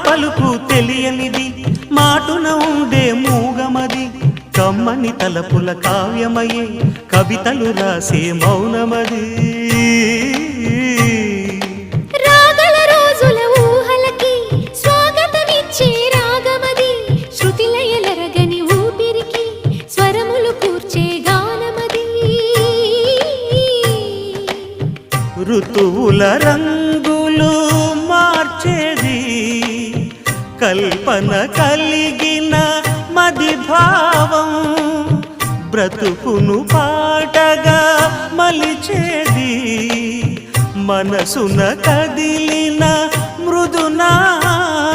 పలుకు తెలియనిది మాటున ఉండే మూగమది కమ్మని తలపుల కావ్యమయే కవితలు రాసే మౌనమది రాగల రోజుల ఊహలకి స్వాగతమిచ్చే రాగమది శృతిలయలరగని ఊపిరికి స్వరములు కూర్చే గానమది ఋతువుల రంగులు మార్చేది కల్పన కలిగిన మది భావం బ్రతుకును పాటగా మలిచేది మనసున కదిలిన మృదునాదం